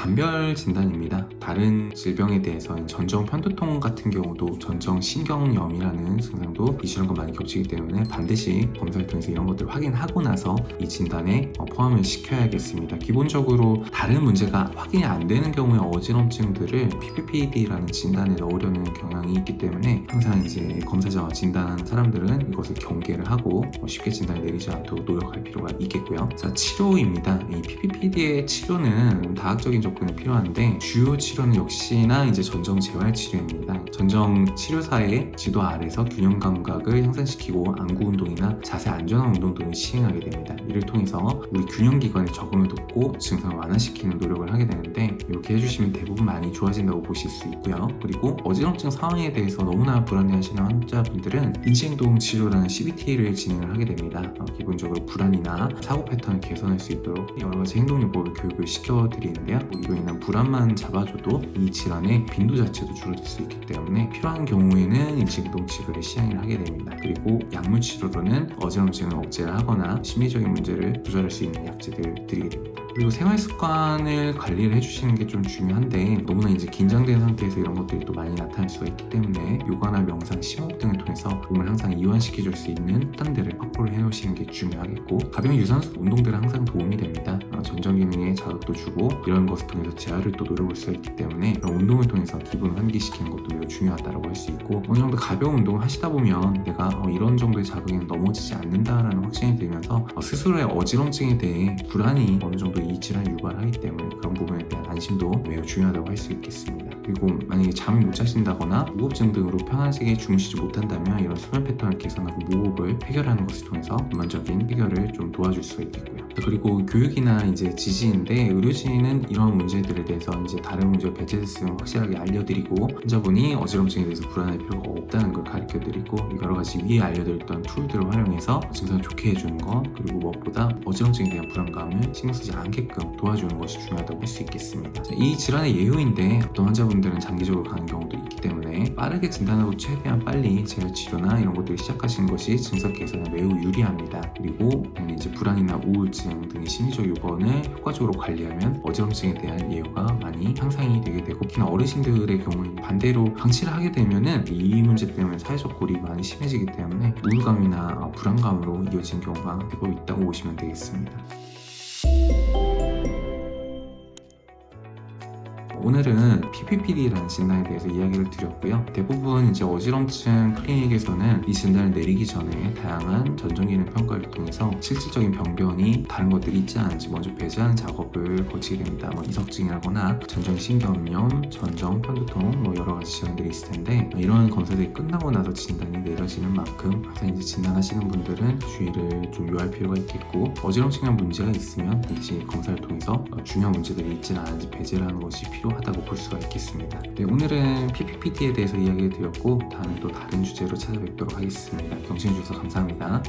간별 진단입니다. 다른 질병에 대해서는 전정 편두통 같은 경우도 전정 신경염이라는 증상도 이 질환과 많이 겹치기 때문에 반드시 검사를 통해서 이런 것들을 확인하고 나서 이 진단에 포함을 시켜야겠습니다. 기본적으로 다른 문제가 확인이 안 되는 경우에 어지럼증들을 PPPD라는 진단에 넣으려는 경향이 있기 때문에 항상 이제 검사자와 진단한 사람들은 이것을 경계를 하고 쉽게 진단을 내리지 않도록 노력할 필요가 있겠고요. 자, 치료입니다. 이 PPPD의 치료는 다학적인 접근이 필요한데 주요 치료는 역시나 이제 전정 재활 치료입니다. 전정 치료사의 지도 아래서 균형 감각을 향상시키고 안구 운동이나 자세 안전한 운동 등을 시행하게 됩니다. 이를 통해서 우리 균형기관에 적응을 돕고 증상을 완화시키는 노력을 하게 되는데 이렇게 해주시면 대부분 많이 좋아진다고 보실 수 있고요. 그리고 어지럼증 상황에 대해서 너무나 불안해하시는 환자분들은 인지행동 치료라는 CBT를 진행을 하게 됩니다. 기본적으로 불안이나 사고 패턴을 개선할 수 있도록 여러 가지 행동요법을 교육을 시켜드리는데요. 이로 인한 불안만 잡아줘도 이 질환의 빈도 자체도 줄어들 수 있기 때문에 필요한 경우에는 인지행동 치료를 시행을 하게 됩니다. 그리고 약물 치료로는 어지럼증을 억제를 하거나 심리적인 문제를 조절할 수 있는 약제들 드리게 됩니다. 그리고 생활 습관을 관리를 해주시는 게 좀 중요한데 너무나 이제 긴장된 상태에서 이런 것들이 또 많이 나타날 수가 있기 때문에 요가나 명상, 심호흡 등을 통해서 몸을 항상 이완시켜줄 수 있는 수단들을 확보를 해놓으시는 게 중요하겠고 가벼운 유산소 운동들은 항상 도움이 됩니다. 전정 기능에 자극도 주고 이런 것을 통해서 재활을 또 노려볼 수가 있기 때문에 그런 운동을 통해서 기분을 환기시키는 것도 매우 중요하다고 할 수 있고 어느 정도 가벼운 운동을 하시다 보면 내가 이런 정도의 자극에는 넘어지지 않는다라는 확신이 들면서 스스로의 어지럼증에 대해 불안이 어느 정도 이 질환을 유발을 하기 때문에 그런 부분에 대한 안심도 매우 중요하다고 할 수 있겠습니다. 그리고 만약에 잠을 못 자신다거나 무호흡증 등으로 편안하게 주무시지 못한다면 이런 수면 패턴을 개선하고 무호흡을 해결하는 것을 통해서 전반적인 해결을 좀 도와줄 수가 있겠고요. 그리고 교육이나 이제 지지인데 의료진은 이런 문제들에 대해서 이제 다른 문제가 배제됐으면 확실하게 알려드리고 환자분이 어지럼증에 대해서 불안할 필요가 없다는 걸 가르쳐드리고 여러 가지 위에 알려드렸던 툴들을 활용해서 증상을 좋게 해주는 것 그리고 무엇보다 어지럼증에 대한 불안감을 신경 쓰지 않게끔 도와주는 것이 중요하다고 할 수 있겠습니다. 이 질환의 예후인데 어떤 환자분들은 장기적으로 가는 경우도 있기 때문에 빠르게 진단하고 최대한 빨리 재활 치료나 이런 것들을 시작하시는 것이 증상 개선에 매우 유리합니다. 그리고 이제 불안이나 우울증 등의 심리적 요건을 효과적으로 관리하면 어지럼증에 대한 예후가 많이 향상이 되게 되고 특히나 어르신들의 경우에는 반대로 방치를 하게 되면은 이 문제 때문에 사회적 고립이 많이 심해지기 때문에 우울감이나 불안감으로 이어지는 경우가 대부분 있다고 보시면 되겠습니다. 오늘은 PPPD라는 진단에 대해서 이야기를 드렸고요. 대부분 이제 어지럼증 클리닉에서는 이 진단을 내리기 전에 다양한 전정기능 평가를 통해서 실질적인 병변이 다른 것들이 있지 않은지 먼저 배제하는 작업을 거치게 됩니다. 이석증이라거나 전정신경염, 전정 편두통 여러 가지 질환들이 있을 텐데 이런 검사들이 끝나고 나서 진단이 내려지는 만큼 항상 이제 진단하시는 분들은 주의를 좀 요할 필요가 있겠고 어지럼증에 문제가 있으면 이제 검사를 통해서 중요한 문제들이 있지는 않은지 배제를 하는 것이 필요하다고 볼 수가 있겠습니다. 네, 오늘은 PPPD에 대해서 이야기를 드렸고 다음에 또 다른 주제로 찾아뵙도록 하겠습니다. 경청해 주셔서 감사합니다.